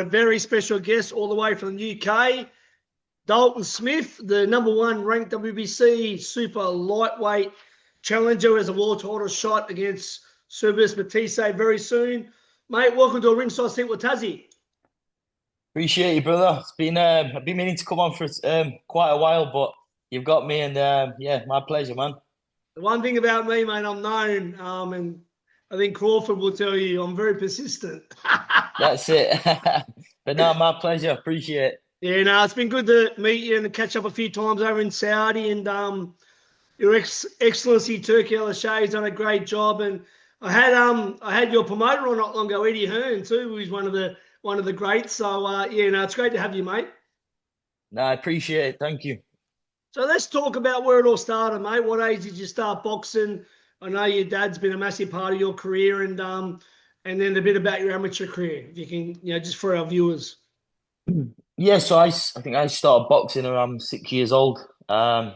a very special guest all the way from the UK, Dalton Smith, the #1 ranked WBC Super lightweight challenger, as a world title shot against Subriel Matías very soon. Mate, welcome to a ringside seat with Tassie. Appreciate you, brother. It's been I've been meaning to come on for quite a while, but you've got me, and yeah, my pleasure, man. The one thing about me, mate, I'm known, and I think Crawford will tell you, I'm very persistent. That's it. But no, my pleasure. Appreciate it. Yeah, no, it's been good to meet you and to catch up a few times over in Saudi. And Your Excellency Turki Al Shay's done a great job. And I had your promoter on not long ago, Eddie Hearn too, who's one of the greats. So yeah, no, it's great to have you, mate. No, I appreciate it. Thank you. So let's talk about where it all started, mate. What age did you start boxing? I know your dad's been a massive part of your career, and then a bit about your amateur career, if you can, just for our viewers. Yeah, so I think I started boxing around 6 years old. So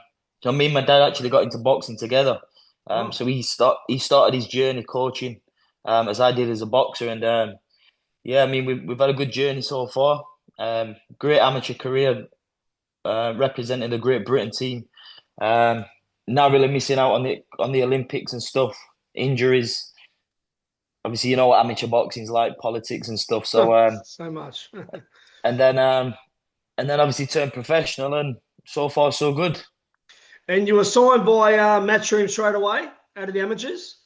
me and my dad actually got into boxing together. Oh, So he started his journey coaching, as I did as a boxer, and yeah, I mean we've had a good journey so far. Great amateur career, representing the Great Britain team. Um, Not really missing out on the Olympics and stuff. Injuries, obviously, you know what amateur boxing's like, politics and stuff. So so much. and then um, and then obviously turned professional, and so far so good. And you were signed by Matchroom straight away out of the amateurs?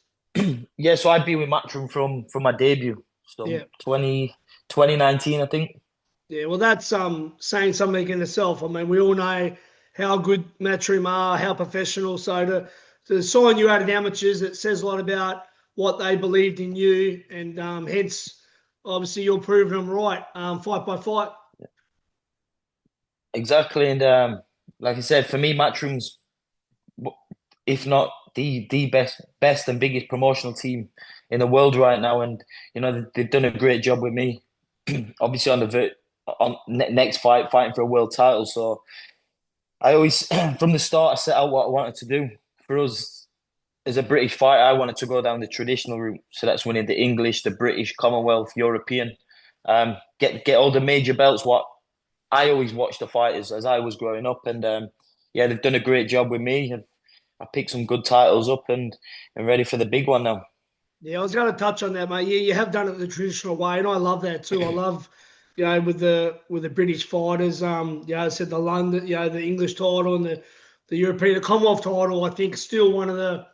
Yeah, so I've been with Matchroom from my debut, so Yeah. 2019, I think. Yeah, well, that's saying something in itself. I mean, we all know how good Matchroom are, how professional. So to sign you out of the amateurs, it says a lot about what they believed in you, and hence, obviously, you're proving them right, fight by fight. Exactly, and like I said, for me, Matchroom's, if not the best and biggest promotional team in the world right now, and they've done a great job with me. Obviously, on next fighting for a world title. So I always, from the start, I set out what I wanted to do. For us as a British fighter, I wanted to go down the traditional route. So that's winning the English, the British, Commonwealth, European, get all the major belts. What I always watched the fighters as I was growing up, and yeah, they've done a great job with me. I picked some good titles up, and ready for the big one now. Yeah, I was going to touch on that, mate. Yeah, you have done it the traditional way, and I love that too. I love, with the British fighters. I said the London, the English title and the European, the Commonwealth title. I think still one of the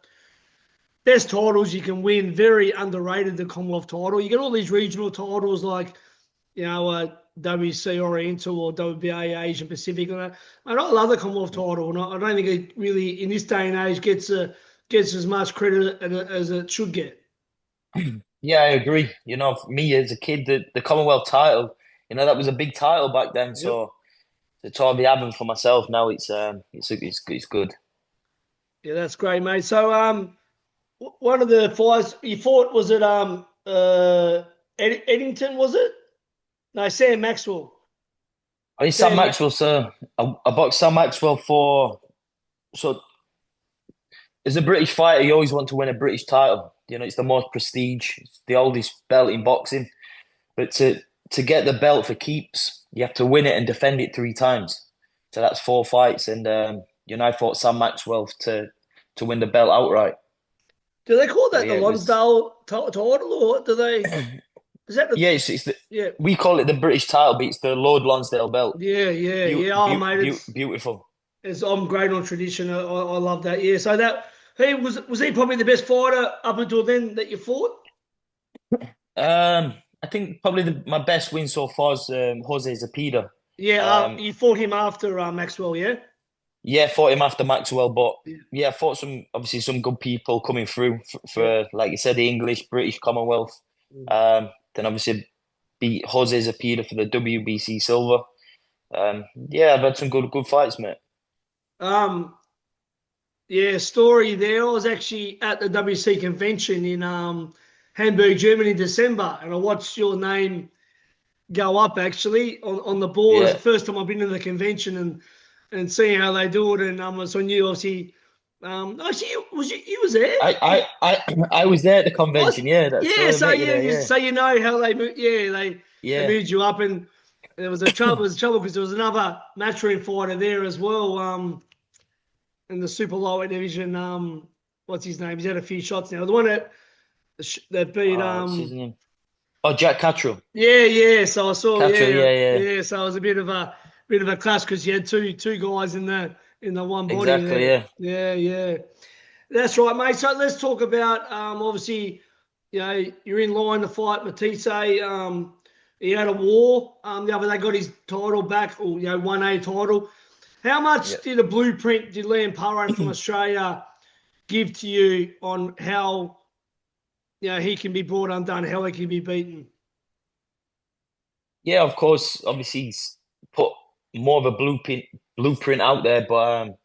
best titles you can win. Very underrated, the Commonwealth title. You get all these regional titles like, WC Oriental or WBA Asian Pacific. And I love the Commonwealth title, and I don't think it really in this day and age gets as much credit as it should get. Yeah, I agree. For me as a kid, the Commonwealth title, that was a big title back then. Yep. So to be having for myself now, it's good. Yeah, that's great, mate. So, one of the fights you fought, was it Eddington? Was it? No, Sam Maxwell. I mean, Sam Sam. Maxwell, sir. I boxed Sam Maxwell for so as a British fighter, you always want to win a British title. It's the most prestige, it's the oldest belt in boxing. But to get the belt for keeps, you have to win it and defend it 3 times. So that's 4 fights, and I fought Sam Maxwell to win the belt outright. Do they call So that the yeah, it was. Lonsdale title, or do they? Is that the? Yeah, it's Yeah, we call it the British title, but it's the Lord Lonsdale belt. yeah, yeah, yeah. Oh, mate, Beautiful. I'm great on tradition. I love that. Yeah. So that he probably the best fighter up until then that you fought. I think probably my best win so far is Jose Zepeda. Yeah. Um, You fought him after Maxwell. Yeah. yeah, fought him after Maxwell, but Yeah. yeah, fought some good people coming through Yeah. for like you said, the English, British, Commonwealth. Mm. Then obviously beat Jose Zepeda for the WBC Silver. Yeah, I've had some good fights, mate. Um. Yeah. Story there. I was actually at the WC convention in Hamburg, Germany, in December, and I watched your name go up actually on the board. It was the Yeah, first time I've been to the convention and seeing how they do it. And so I knew obviously Actually, you was there? I was there at the convention. Yeah, that's Yeah, where I so met you yeah, there. Yeah, so you know how they yeah they yeah, moved you up, and there was a trouble. Was trouble because there was another matchroom fighter there as well. In the super lightweight division. What's his name? He's had a few shots now. The one that beat what's his name? Oh, Jack Cattrall. yeah. So I saw Cattrall. yeah Yeah, yeah, yeah. So it was a bit of a clash because you had two guys in the one body exactly. there. Yeah, Yeah. That's right, mate. So let's talk about obviously, you're in line to fight Matisse. He had a war. The other day got his title back, or 1A title. How much yeah. did a blueprint did Liam Paro from Australia give to you on how he can be brought undone, how he can be beaten? Yeah, of course. Obviously, he's put more of a blueprint out there. But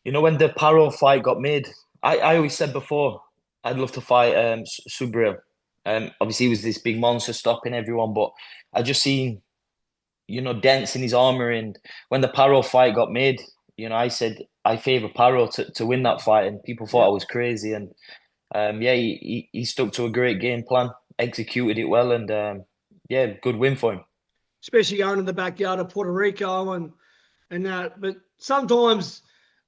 when the Paro fight got made, I always said before I'd love to fight Subriel. Obviously, he was this big monster stopping everyone, but I just seen dents in his armor. And when the Paro fight got made, I said I favor Paro to win that fight, and people thought Yeah. I was crazy. And yeah, he stuck to a great game plan, executed it well, and yeah, good win for him. Especially going in the backyard of Puerto Rico and that. But sometimes,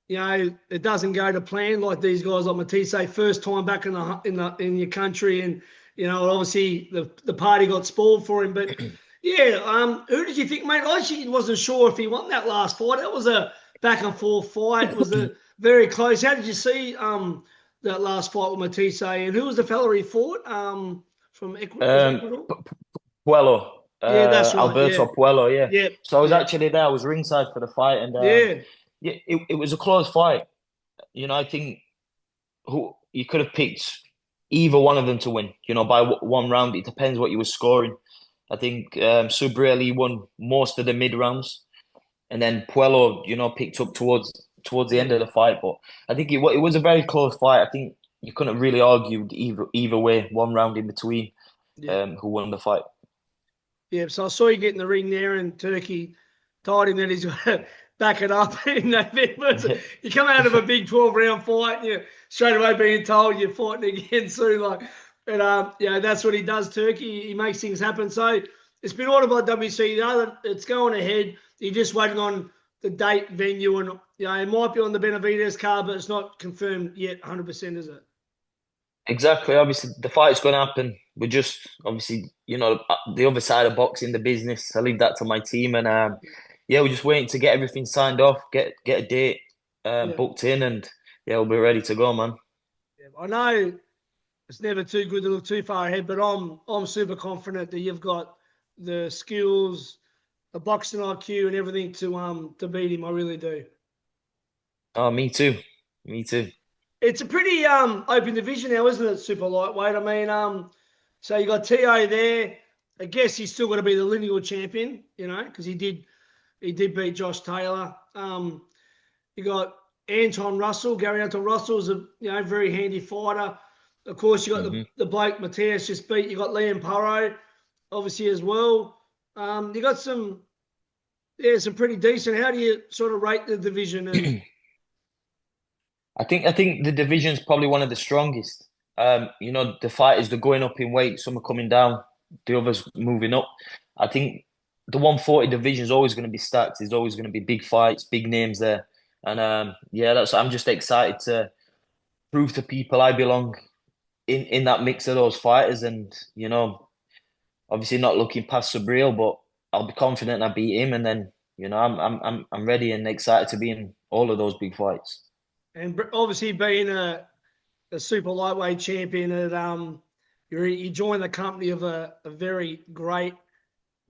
it doesn't go to plan. Like these guys like Matisse, first time back in your country, and obviously the party got spoiled for him. But yeah, who did you think, mate? I actually wasn't sure if he won that last fight. That was a back and forth fight. It was a very close. How did you see that last fight with Matisse? And who was the fella he fought? From was it Um, Ecuador? Puello, Yeah, that's right. Yeah, Alberto Puello, yeah. yeah, So I was yeah, actually there. I was ringside for the fight, and yeah, yeah, it was a close fight. I think who you could have picked either one of them to win. By one round. It depends what you were scoring. I think Subriel he won most of the mid rounds, and then Puello, picked up towards the end yeah, of the fight. But I think it was a very close fight. I think you couldn't really argue either way. One round in between, yeah. who won the fight. Yeah, so I saw you get in the ring there, and Turkey told him that he's got to back it up in November. So you come out of a big 12-round fight, and you're straight away being told you're fighting again soon. But that's what he does, Turkey. He makes things happen. So it's been ordered by WC. It's going ahead. You're just waiting on the date, venue, and it might be on the Benavides card, but it's not confirmed yet 100%, is it? Exactly. Obviously, the fight's going to happen. We're just obviously, the other side of boxing, the business. I leave that to my team, and yeah, we're just waiting to get everything signed off, get a date Yeah. booked in, and yeah, we'll be ready to go, man. Yeah. I know it's never too good to look too far ahead, but I'm super confident that you've got the skills, the boxing IQ, and everything to beat him. I really do. Oh, me too. Me too. It's a pretty open division now, isn't it? Super lightweight. I mean, so you got To there. I guess he's still got to be the lineal champion, because he did beat Josh Taylor. You got Anton Russell. Gary Anton Russell is a very handy fighter. Of course, you got Hmm. the bloke Matías just beat. You got Liam Paro, obviously as well. You got some pretty decent. How do you sort of rate the division? And I think the division's probably one of the strongest. The fighters they're going up in weight, some are coming down, the others moving up. I think the 140 division is always going to be stacked. There's always going to be big fights, big names there, and yeah, I'm just excited to prove to people I belong in that mix of those fighters, and obviously not looking past Subriel, but I'll be confident I beat him, and then I'm ready and excited to be in all of those big fights. and obviously being a super lightweight champion, and you join the company of a very great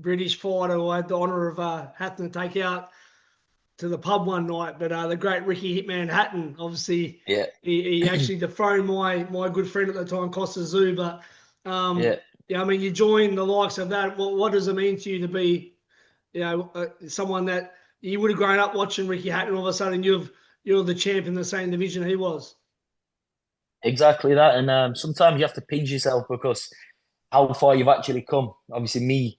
British fighter who I had the honour of having to take out to the pub one night. But the great Ricky Hitman Hatton, obviously, Yeah. he actually dethroned my good friend at the time, Costa Zoo. But Yeah. I mean, you join the likes of that. What does it mean to you to be, someone that you would have grown up watching Ricky Hatton, all of a sudden you're the champ in the same division he was? Exactly that, and sometimes you have to pinch yourself because how far you've actually come. Obviously,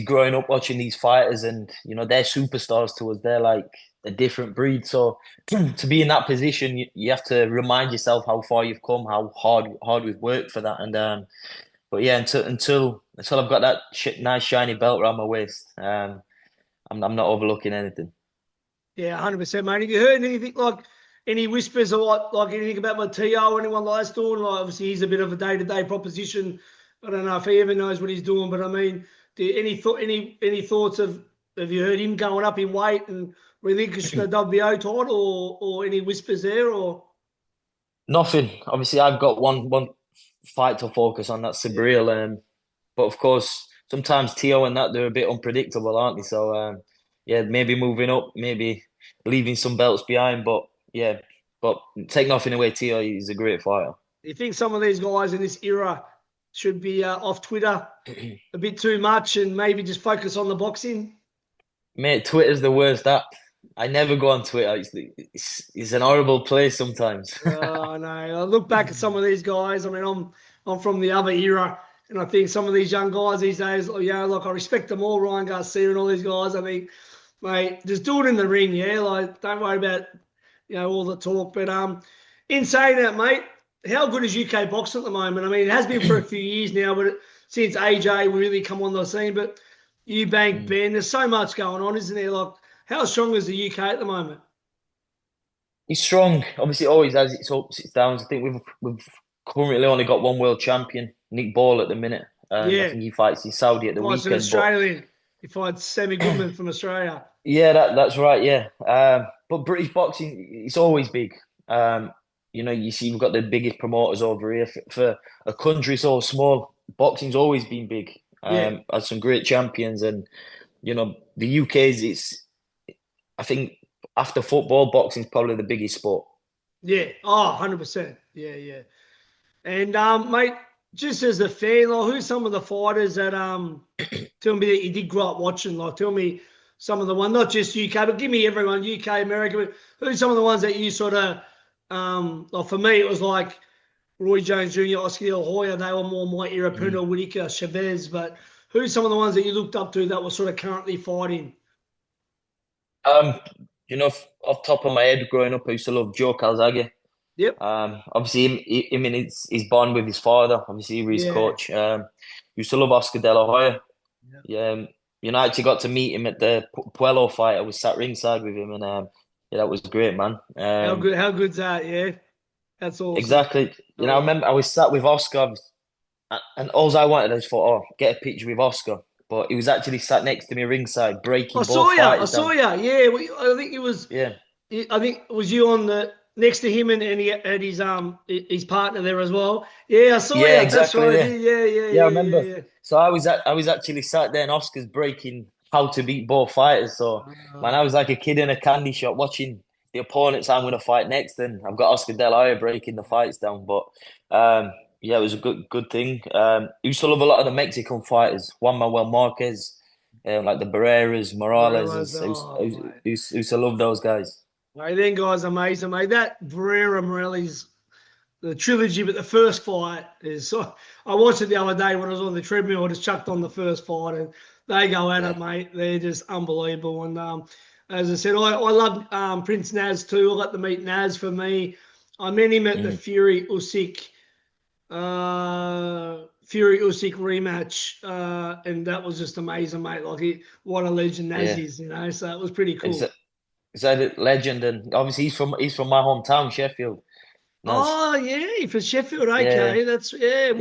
growing up watching these fighters, and they're superstars to us. They're like a different breed. So to be in that position, you have to remind yourself how far you've come, how hard we've worked for that. And but yeah, until I've got that nice shiny belt around my waist, I'm not overlooking anything. Yeah, 100%, mate. Have you heard anything like any whispers or like anything about Matteo or anyone like that's doing? Like, obviously, he's a bit of a day-to-day proposition. I don't know if he ever knows what he's doing, but I mean, any thoughts of have you heard him going up in weight and relinquishing the WBO title, or any whispers there, or? Nothing. Obviously, I've got one fight to focus on. That's Yeah. Subriel. But of course, sometimes Tio and that they're a bit unpredictable, aren't they? So yeah, maybe moving up, maybe leaving some belts behind. But yeah, but take nothing away. Tio, he's a great fighter. Do you think some of these guys in this era should be off Twitter a bit too much and maybe just focus on the boxing? Mate, Twitter's the worst app. I never go on Twitter. It's an horrible place sometimes. I know. I look back at some of these guys. I mean, I'm from the other era, and I think some of these young guys these days, like I respect them all, Ryan Garcia and all these guys. I think, mate, just do it in the ring, yeah. Like, don't worry about all the talk. But in saying that, mate, how good is UK boxing at the moment? I mean, it has been for a few years now, but since AJ really come on the scene, but Eubank, Ben, there's so much going on, isn't there? Like, how strong is the UK at the moment? He's strong. Obviously, it always has its ups, its downs. I think we've currently only got one world champion, Nick Ball, at the minute. I Yeah. think he fights in Saudi at the Fights an weekend. Australian. He fights Sammy Goodman from Australia. Yeah, that's right. Yeah, but British boxing, it's always big. You see, we've got the biggest promoters over here for a country so small. Boxing's always been big. Yeah. Had some great champions, and the UK's. I think after football, boxing's probably the biggest sport. Yeah. Oh, 100%. Yeah, yeah. And mate, just as a fan, like, who's some of the fighters that tell me that you did grow up watching? Like, tell me some of the ones, not just UK, but give me everyone, UK, America. But who's some of the ones that you sort of like, for me, it was like Roy Jones Jr., Oscar De La Hoya. They were more my era, Pernell Whitaker, Chavez. But who's some of the ones that you looked up to that were sort of currently fighting? Um, off top of my head, growing up, I used to love Joe Calzaghe. Yep. Obviously, him and his bond with his father. Obviously, he was his Yeah. coach. Used to love Oscar De La Hoya. Yeah. I actually got to meet him at the Puello fight. I was sat ringside with him, and yeah, that was great, man. How good's that? Yeah, that's awesome. Exactly. I remember I was sat with Oscar, and all I wanted was for get a picture with Oscar, but he was actually sat next to me ringside, breaking both fights I saw you. Yeah, I think it was. Yeah. I think it was you on the next to him, and he had his partner there as well. Yeah, I saw you. Yeah, exactly. That's right. Yeah. I remember. Yeah. So I was actually sat there, and Oscar's breaking how to beat both fighters. So man, I was like a kid in a candy shop watching the opponents I'm going to fight next, and I've got Oscar De La Hoya breaking the fights down. But yeah, it was a good thing. I used to love a lot of the Mexican fighters, Juan Manuel Marquez, like the Barreras, Morales. I used to love those guys. Mate, then guys, amazing, mate. That Barrera Morales, the trilogy, but the first fight is. I watched it the other day when I was on the treadmill. I just chucked on the first fight, and they go at it, mate. They're just unbelievable. And as I said, I love Prince Naz too. I got to meet Naz. For me, I met him at the Fury Usyk rematch, and that was just amazing, mate. Like, what a legend Naz is, So it was pretty cool. Is that a legend? And obviously he's from my hometown, Sheffield. Naz. Oh yeah, for Sheffield. Okay, that's yeah.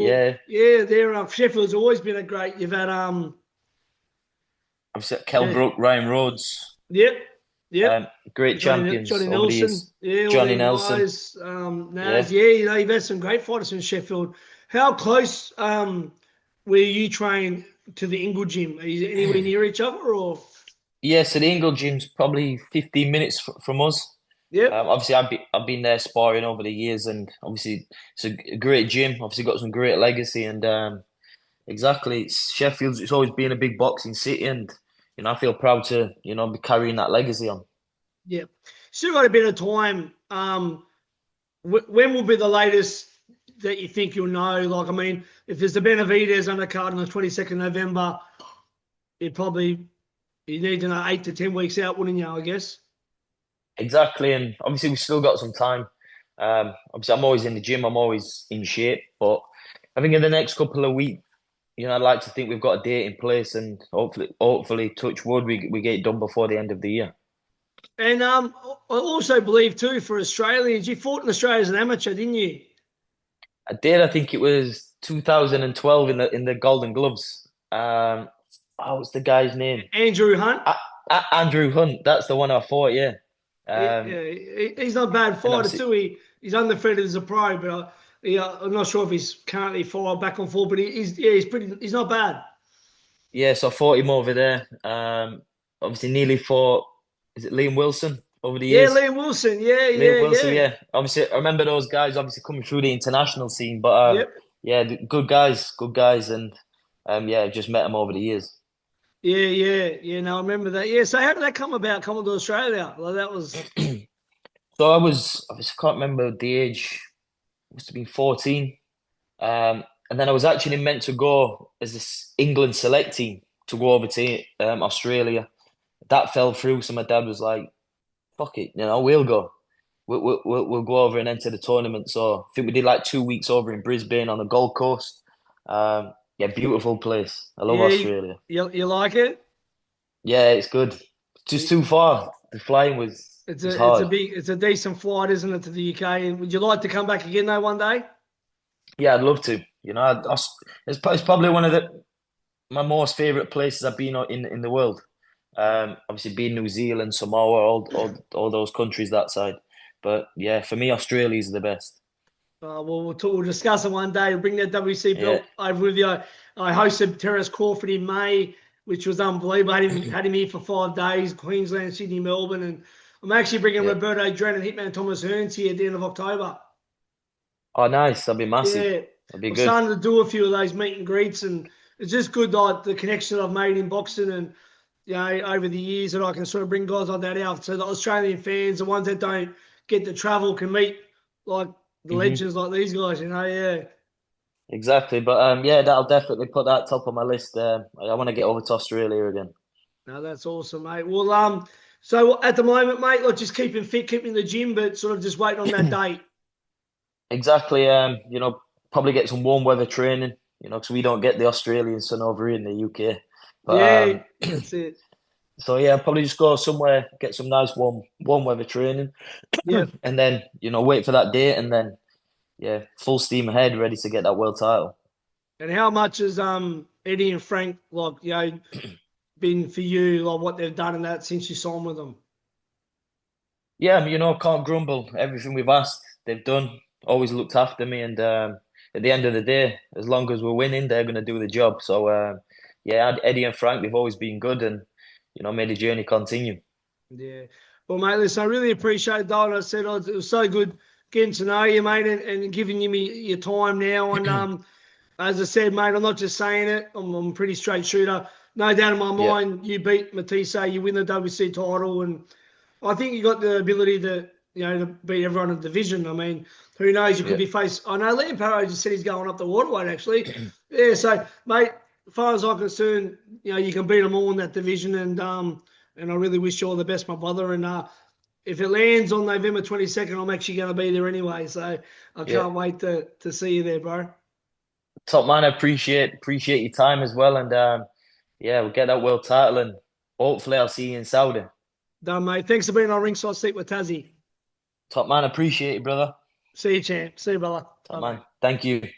There, Sheffield's always been a great. You've had I've said Kell Brook, Ryan Rhodes. Yep. Great champions. Johnny Nelson. Johnny Nelson. Guys, Naz. You've had some great fighters in Sheffield. How close were you trained to the Ingle Gym? Are you anywhere near each other, or? Yeah, so the Ingle Gym's probably 15 minutes from us. Yeah. Obviously, I've been there sparring over the years, and obviously it's a great gym. Obviously, got some great legacy, and exactly, Sheffield's. It's always been a big boxing city, and I feel proud to be carrying that legacy on. Yeah, still got a bit of time. When will be the latest that you think you'll know? Like, I mean, if there's the Benavidez undercard on the 22nd November, you need to know 8 to 10 weeks out, wouldn't you? I guess. exactly. And obviously, we've still got some time. Obviously, I'm always in the gym. I'm always in shape. But I think in the next couple of weeks, I'd like to think we've got a date in place, and hopefully, touch wood, we get it done before the end of the year. And I also believe too for Australians, you fought in Australia as an amateur, didn't you? I did. I think it was 2012 in the Golden Gloves. What's the guy's name? Andrew Hunt. Andrew Hunt. That's the one I fought. Yeah. Um, He's not a bad and fighter obviously, too. He's undefeated as a pro, but I'm not sure if he's currently fired back and forth. But he's not bad. yeah. So I fought him over there. Obviously, nearly fought. Is it Liam Wilson over the Yeah, years? Liam Wilson. Yeah, Liam yeah, Wilson. yeah. Yeah. Obviously, I remember those guys. Obviously, coming through the international scene, but Yep. yeah, good guys, good guys, and yeah, I've just met them over the years. Yeah. No, I remember that. Yeah. So how did that come about? Coming to Australia? Like that was. So I can't remember the age. Must have been 14. And then I was actually meant to go as this England select team to go over to Australia. That fell through, so my dad was like, "Fuck it, we'll go. We'll go over and enter the tournament." So I think we did like 2 weeks over in Brisbane on the Gold Coast. Yeah, beautiful place. I love Yeah, Australia. you like it? Yeah, it's good. Just too far. The flying was hard. It's a decent flight, isn't it, to the UK? And would you like to come back again though one day? Yeah, I'd love to. It's probably one of my most favorite places I've been in the world. Obviously, being New Zealand, Samoa, all those countries that side. But yeah, for me, Australia's the best. Well, we'll discuss it one day. We'll bring that WC Yeah, belt over with you. I hosted Terence Crawford in May, which was unbelievable. Had him here for 5 days, Queensland, Sydney, Melbourne. And I'm actually bringing yeah. Roberto Dren and Hitman Thomas Hearns here at the end of October. Oh, nice. That'd be massive. Yeah, That'd be I'm good. starting to do a few of those meet and greets, and it's just good, like the connection I've made in boxing, and over the years that I can sort of bring guys like that out, so the Australian fans, the ones that don't get to travel, can meet like the Hmm. legends like these guys. Yeah. Exactly. But yeah, that'll definitely put that top of my list. I want to get over to Australia again. No, that's awesome, mate. Well, so at the moment, mate, like just keeping fit, keeping the gym, but sort of just waiting on that date. Exactly. Probably get some warm weather training. Because we don't get the Australian sun over here in the UK. But Yeah, that's it. so yeah, I'll probably just go somewhere, get some nice warm weather training, Yeah. and then wait for that date, and then yeah, full steam ahead, ready to get that world title. And how much has Eddie and Frank like been for you, like what they've done in that since you signed with them? Yeah, can't grumble. Everything we've asked, they've done. Always looked after me, and at the end of the day, as long as we're winning, they're going to do the job. So yeah, Eddie and Frank, they've always been good, and made the journey continue. Yeah. Well, mate, listen, I really appreciate it, Dalton. I said it was so good getting to know you, mate, and giving you your time now. And as I said, mate, I'm not just saying it. I'm a pretty straight shooter. No doubt in my Yeah, mind, you beat Matías, you win the WC title, and I think you got the ability to beat everyone in the division. I mean, who knows? You could yeah, be faced. I know Liam Parrow just said he's going up the waterweight, actually. Yeah, so, mate, as far as I'm concerned, you can beat them all in that division, and I really wish you all the best, my brother. And if it lands on November 22nd, I'm actually going to be there anyway. So I yeah. can't wait to see you there, bro. Top man, I appreciate your time as well, and yeah, we'll get that world title, and hopefully I'll see you in Saudi. Done, mate. Thanks for being on ringside seat with Tassie. Top man, appreciate it, brother. See you, champ. See you, brother. Top Bye, mate. man, thank you.